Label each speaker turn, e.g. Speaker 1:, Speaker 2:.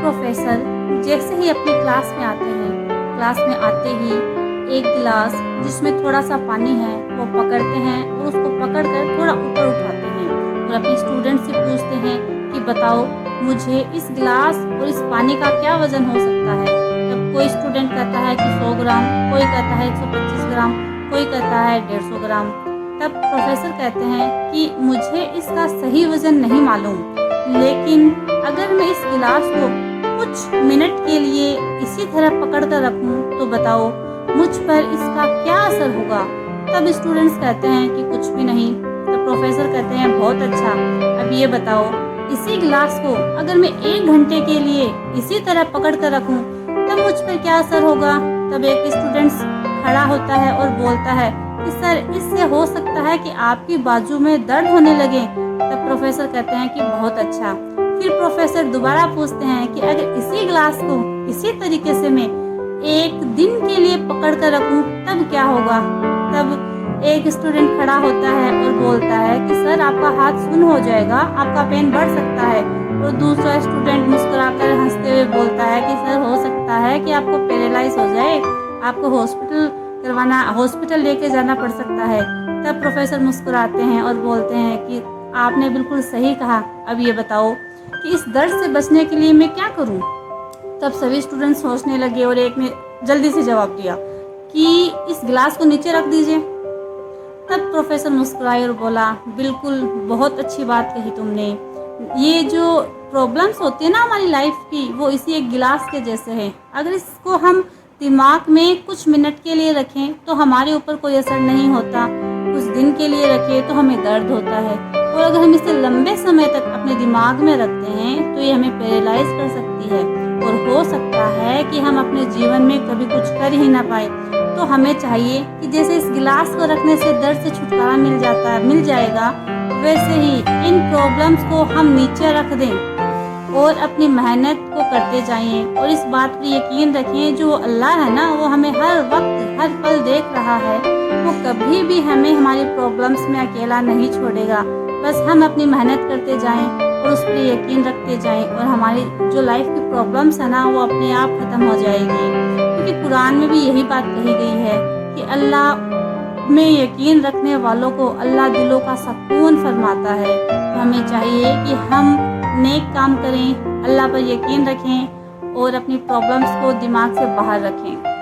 Speaker 1: Professor जैसे ही अपनी class में आते हैं, क्लास में आते ही एक गिलास जिसमें थोड़ा सा पानी है वो पकड़ते हैं और उसको पकड़कर थोड़ा ऊपर उठाते हैं और अपने स्टूडेंट से पूछते हैं कि बताओ मुझे इस गिलास और इस पानी का क्या वज़न हो सकता है। तब कोई स्टूडेंट कहता है कि 100 ग्राम, कोई कहता है 125 ग्राम, कोई कहता है 150 ग्राम। तब प्रोफेसर कहते हैं कि मुझे इसका सही वज़न नहीं मालूम, लेकिन अगर मैं इस गिलास को कुछ मिनट के लिए इसी तरह पकड़ कर रखूं तो बताओ मुझ पर इसका क्या असर होगा। तब स्टूडेंट्स कहते हैं कि कुछ भी नहीं। तब प्रोफेसर कहते हैं बहुत अच्छा, अब ये बताओ इसी गिलास को अगर मैं 1 घंटे के लिए इसी तरह पकड़ कर रखूं तब मुझ पर क्या असर होगा। तब एक स्टूडेंट्स खड़ा होता है और बोलता है कि सर इससे हो सकता है कि आपकी बाजू में दर्द होने लगे। तब प्रोफेसर कहते हैं कि बहुत अच्छा। फिर प्रोफेसर दोबारा पूछते हैं कि अगर इसी गिलास को इसी तरीके से मैं 1 दिन के लिए पकड़ कर रखूं तब क्या होगा। तब एक स्टूडेंट खड़ा होता है और बोलता है कि सर आपका हाथ सुन्न हो जाएगा, आपका पेन बढ़ सकता है। और दूसरा स्टूडेंट मुस्कुराकर हंसते हुए बोलता है कि सर हो सकता है कि आपको पैरालाइज हो जाए, आपको हॉस्पिटल लेके जाना पड़ सकता है। तब प्रोफेसर मुस्कुराते हैं और बोलते हैं कि आपने बिल्कुल सही कहा, अब ये बताओ कि इस दर्द से बचने के लिए मैं क्या करूं। तब सभी स्टूडेंट सोचने लगे और एक ने जल्दी से जवाब दिया कि इस गिलास को नीचे रख दीजिए। तब प्रोफेसर मुस्कुराए और बोला बिल्कुल बहुत अच्छी बात कही तुमने। ये जो प्रॉब्लम्स होती है ना हमारी लाइफ की, वो इसी एक गिलास के जैसे है। अगर इसको हम दिमाग में कुछ मिनट के लिए रखें तो हमारे ऊपर कोई असर नहीं होता, कुछ दिन के लिए रखें तो हमें दर्द होता है, और अगर हम इसे लंबे समय तक अपने दिमाग में रखते हैं तो ये हमें पैरालाइज कर सकती है और हो सकता है कि हम अपने जीवन में कभी कुछ कर ही ना पाए। तो हमें चाहिए कि जैसे इस गिलास को रखने से दर्द से छुटकारा मिल जाएगा, वैसे ही इन प्रॉब्लम्स को हम नीचे रख दें और अपनी मेहनत को करते जाइए। और इस बात पर यकीन रखें जो अल्लाह है ना, वो हमें हर वक्त हर पल देख रहा है। वो कभी भी हमें हमारी प्रॉब्लम्स में अकेला नहीं छोड़ेगा। बस हम अपनी मेहनत करते जाएं और उस पर यकीन रखते जाएं और हमारी जो लाइफ की प्रॉब्लम्स है ना वो अपने आप ख़त्म हो जाएगी। क्योंकि कुरान में भी यही बात कही गई है कि अल्लाह में यकीन रखने वालों को अल्लाह दिलों का सुकून फरमाता है। तो हमें चाहिए कि हम नेक काम करें, अल्लाह पर यकीन रखें और अपनी प्रॉब्लम्स को दिमाग से बाहर रखें।